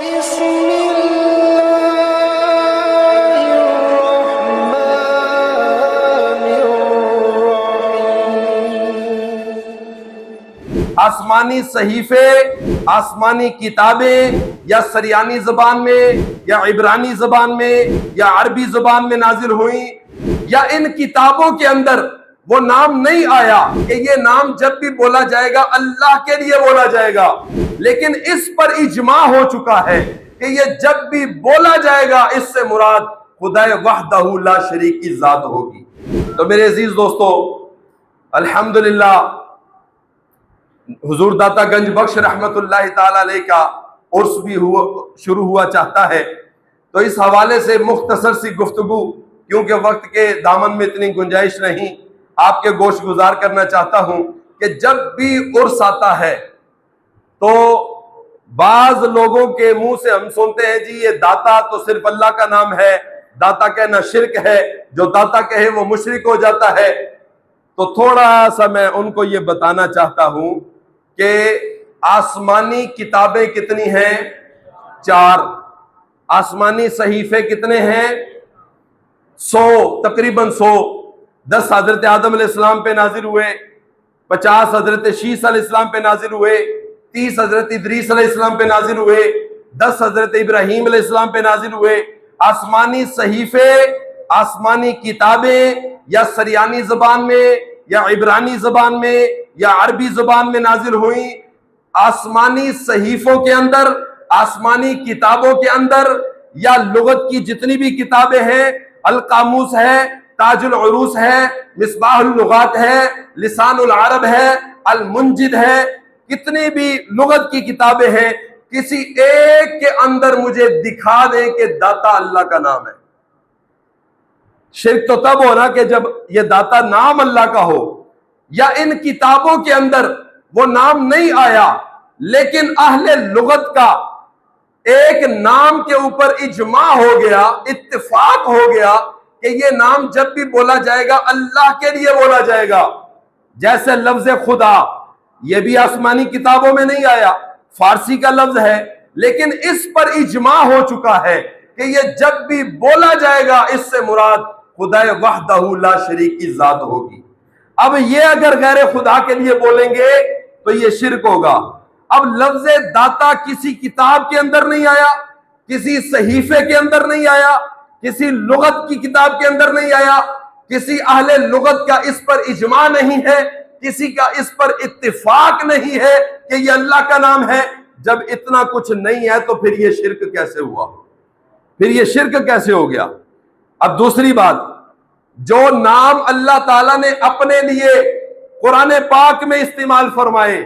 آسمانی صحیفے، آسمانی کتابیں یا سریانی زبان میں یا عبرانی زبان میں یا عربی زبان میں نازل ہوئیں، یا ان کتابوں کے اندر وہ نام نہیں آیا کہ یہ نام جب بھی بولا جائے گا اللہ کے لیے بولا جائے گا، لیکن اس پر اجماع ہو چکا ہے کہ یہ جب بھی بولا جائے گا اس سے مراد خدا وحدہ لا شریک کی ذات ہوگی۔ تو میرے عزیز دوستو، الحمدللہ حضور داتا گنج بخش رحمت اللہ تعالی علیہ کا عرس بھی شروع ہوا چاہتا ہے، تو اس حوالے سے مختصر سی گفتگو، کیونکہ وقت کے دامن میں اتنی گنجائش نہیں، آپ کے گوش گزار کرنا چاہتا ہوں کہ جب بھی عرس آتا ہے تو بعض لوگوں کے منہ سے ہم سنتے ہیں جی یہ داتا تو صرف اللہ کا نام ہے، داتا کہنا شرک ہے، جو داتا کہے وہ مشرک ہو جاتا ہے۔ تو تھوڑا سا میں ان کو یہ بتانا چاہتا ہوں کہ آسمانی کتابیں کتنی ہیں؟ 4۔ آسمانی صحیفے کتنے ہیں؟ 100، تقریباً 100۔ 10 حضرت آدم علیہ السلام پہ نازل ہوئے، 50 حضرت شیس علیہ السلام پہ نازل ہوئے، 30 حضرت ادریس علیہ السلام پہ نازل ہوئے، 10 حضرت ابراہیم علیہ السلام پہ نازل ہوئے۔ آسمانی صحیفے، آسمانی کتابیں یا سریانی زبان میں یا عبرانی زبان میں یا عربی زبان میں نازل ہوئیں، آسمانی صحیفوں کے اندر، آسمانی کتابوں کے اندر، یا لغت کی جتنی بھی کتابیں ہیں، القاموس ہے، تاج العروس ہے، مصباح اللغات ہے، لسان العرب ہے، المنجد ہے، کتنی بھی لغت کی کتابیں ہیں، کسی ایک کے اندر مجھے دکھا دیں کہ داتا اللہ کا نام ہے۔ شرک تو تب ہونا کہ جب یہ داتا نام اللہ کا ہو، یا ان کتابوں کے اندر وہ نام نہیں آیا لیکن اہل لغت کا ایک نام کے اوپر اجماع ہو گیا، اتفاق ہو گیا کہ یہ نام جب بھی بولا جائے گا اللہ کے لیے بولا جائے گا۔ جیسے لفظ خدا، یہ بھی آسمانی کتابوں میں نہیں آیا، فارسی کا لفظ ہے، لیکن اس پر اجماع ہو چکا ہے کہ یہ جب بھی بولا جائے گا اس سے مراد خدا وحدہ لا شریک کی ذات ہوگی۔ اب یہ اگر غیر خدا کے لیے بولیں گے تو یہ شرک ہوگا۔ اب لفظ داتا کسی کتاب کے اندر نہیں آیا، کسی صحیفے کے اندر نہیں آیا، کسی لغت کی کتاب کے اندر نہیں آیا، کسی اہل لغت کا اس پر اجماع نہیں ہے، کسی کا اس پر اتفاق نہیں ہے کہ یہ اللہ کا نام ہے۔ جب اتنا کچھ نہیں ہے تو پھر یہ شرک کیسے ہوا؟ پھر یہ شرک کیسے ہو گیا؟ اب دوسری بات، جو نام اللہ تعالیٰ نے اپنے لیے قرآن پاک میں استعمال فرمائے،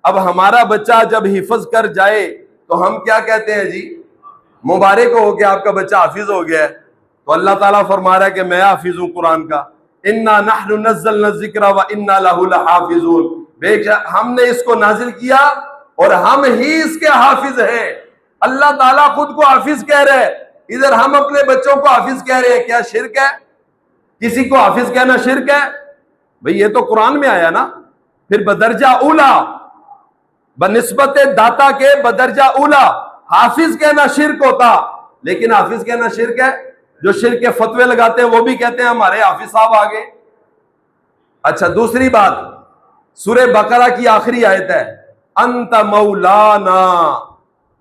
اب ہمارا بچہ جب حفظ کر جائے تو ہم کیا کہتے ہیں جی؟ مبارک ہو کہ آپ کا بچہ حافظ ہو گیا ہے۔ تو اللہ تعالیٰ فرما رہا ہے کہ میں حافظ ہوں قرآن کا، اِنَّا نَحْنُ نَزَّلْنَا الذِّكْرَ وَإِنَّا لَهُ لَحَافِظُونَ، بے شک ہم نے اس کو نازل کیا اور ہم ہی اس کے حافظ ہیں۔ اللہ تعالیٰ خود کو حافظ کہہ رہے ہیں، ادھر ہم اپنے بچوں کو حافظ کہہ رہے ہیں۔ کیا شرک ہے؟ کسی کو حافظ کہنا شرک ہے؟ بھئی یہ تو قرآن میں آیا نا۔ پھر بدرجہ اولا، بنسبت داتا کے بدرجہ اولا حافظ کہنا شرک ہوتا، لیکن حافظ کہنا شرک ہے۔ جو شرک کے فتوے لگاتے ہیں وہ بھی کہتے ہیں ہمارے حافظ صاحب آگے۔ اچھا دوسری بات، سورہ بقرہ کی آخری آیت ہے، انت مولانا،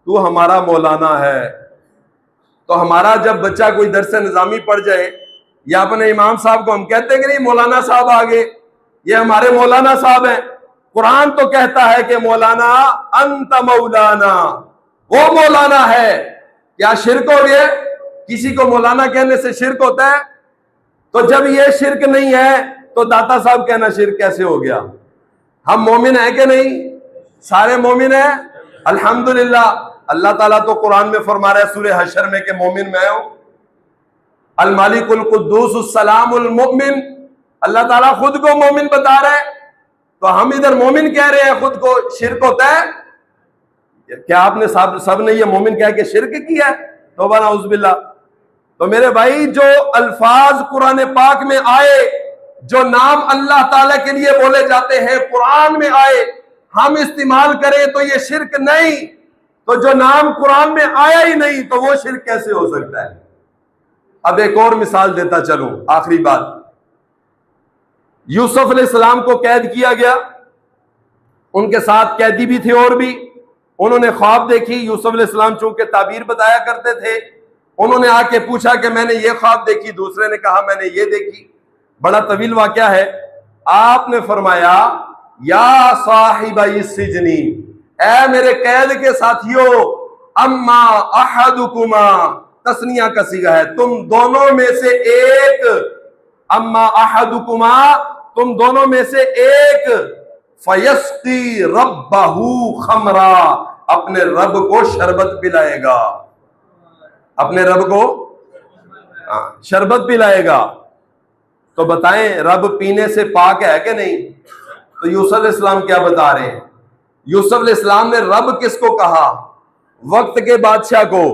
تو ہمارا مولانا ہے۔ تو ہمارا جب بچہ کوئی درس نظامی پڑھ جائے یا اپنے امام صاحب کو ہم کہتے ہیں کہ نہیں مولانا صاحب آگے، یہ ہمارے مولانا صاحب ہیں۔ قرآن تو کہتا ہے کہ مولانا انت مولانا، وہ مولانا ہے۔ کیا شرک ہو گیا؟ کسی کو مولانا کہنے سے شرک ہوتا ہے؟ تو جب یہ شرک نہیں ہے تو داتا صاحب کہنا شرک کیسے ہو گیا؟ ہم مومن ہیں کہ نہیں؟ سارے مومن ہیں الحمدللہ۔ اللہ تعالیٰ تو قرآن میں فرما رہا ہے سورہ حشر میں کہ مومن میں ہوں، المالک القدوس السلام المؤمن، اللہ تعالیٰ خود کو مومن بتا رہا ہے، تو ہم ادھر مومن کہہ رہے ہیں، خود کو شرک ہوتا ہے؟ کیا آپ نے سب نے یہ مومن کہہ کے شرک کیا ہے؟ توبہ نعوذ باللہ۔ تو میرے بھائی جو الفاظ قرآن پاک میں آئے، جو نام اللہ تعالیٰ کے لیے بولے جاتے ہیں قرآن میں آئے، ہم استعمال کریں تو یہ شرک نہیں۔ تو جو نام قرآن میں آیا ہی نہیں تو وہ شرک کیسے ہو سکتا ہے؟ اب ایک اور مثال دیتا چلوں، آخری بات۔ یوسف علیہ السلام کو قید کیا گیا، ان کے ساتھ قیدی بھی تھے اور بھی، انہوں نے خواب دیکھی۔ یوسف علیہ السلام چونکہ تعبیر بتایا کرتے تھے، انہوں نے آ کے پوچھا کہ میں نے یہ خواب دیکھی، دوسرے نے کہا میں نے یہ دیکھی، بڑا طویل واقعہ ہے۔ آپ نے فرمایا یا صاحب السجن، اے میرے قید کے ساتھیو، اما احدکما، تثنیہ کا صیغہ ہے، تم دونوں میں سے ایک، اما احدکما، تم دونوں میں سے ایک، فیسقی ربہ خمرا، اپنے رب کو شربت پلائے گا، اپنے رب کو شربت پلائے گا۔ تو بتائیں رب پینے سے پاک ہے کہ نہیں؟ تو یوسف علیہ السلام کیا بتا رہے ہیں؟ یوسف علیہ السلام نے رب کس کو کہا؟ وقت کے بادشاہ کو،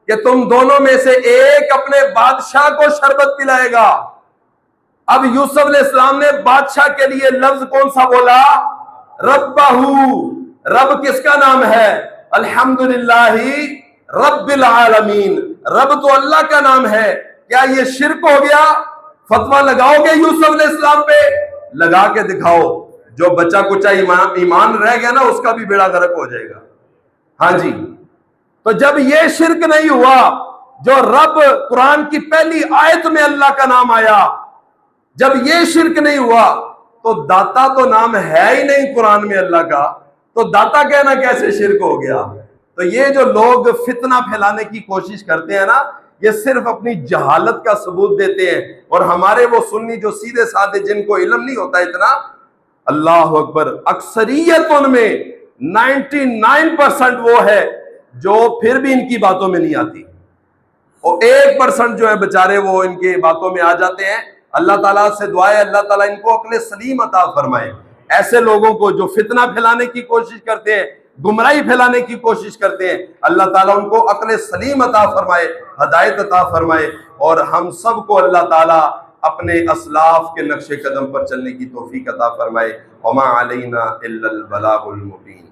کہ تم دونوں میں سے ایک اپنے بادشاہ کو شربت پلائے گا۔ اب یوسف علیہ السلام نے بادشاہ کے لیے لفظ کون سا بولا؟ ربہ۔ رب کس کا نام ہے؟ الحمدللہ رب العالمین، رب تو اللہ کا نام ہے۔ کیا یہ شرک ہو گیا؟ فتویٰ لگاؤ گے یوسف علیہ السلام پہ؟ لگا کے دکھاؤ، جو بچہ کچا ایمان رہ گیا نا اس کا بھی بیڑا غرق ہو جائے گا۔ ہاں جی، تو جب یہ شرک نہیں ہوا، جو رب قرآن کی پہلی آیت میں اللہ کا نام آیا، جب یہ شرک نہیں ہوا تو داتا تو نام ہے ہی نہیں قرآن میں اللہ کا، تو داتا کہنا کیسے شرک ہو گیا؟ تو یہ جو لوگ فتنہ پھیلانے کی کوشش کرتے ہیں نا، یہ صرف اپنی جہالت کا ثبوت دیتے ہیں، اور ہمارے وہ سنی جو سیدھے سادے جن کو علم نہیں ہوتا اتنا، اللہ اکبر، اکثریت ان میں 99% وہ ہے جو پھر بھی ان کی باتوں میں نہیں آتی، اور 1% جو ہے بےچارے وہ ان کی باتوں میں آ جاتے ہیں۔ اللہ تعالیٰ سے دعا ہے اللہ تعالیٰ ان کو عقل سلیم عطا فرمائے۔ ایسے لوگوں کو جو فتنہ پھیلانے کی کوشش کرتے ہیں، گمراہی پھیلانے کی کوشش کرتے ہیں، اللہ تعالیٰ ان کو عقل سلیم عطا فرمائے، ہدایت عطا فرمائے، اور ہم سب کو اللہ تعالیٰ اپنے اسلاف کے نقش قدم پر چلنے کی توفیق عطا فرمائے۔ وما علینا الا البلاغ المبین۔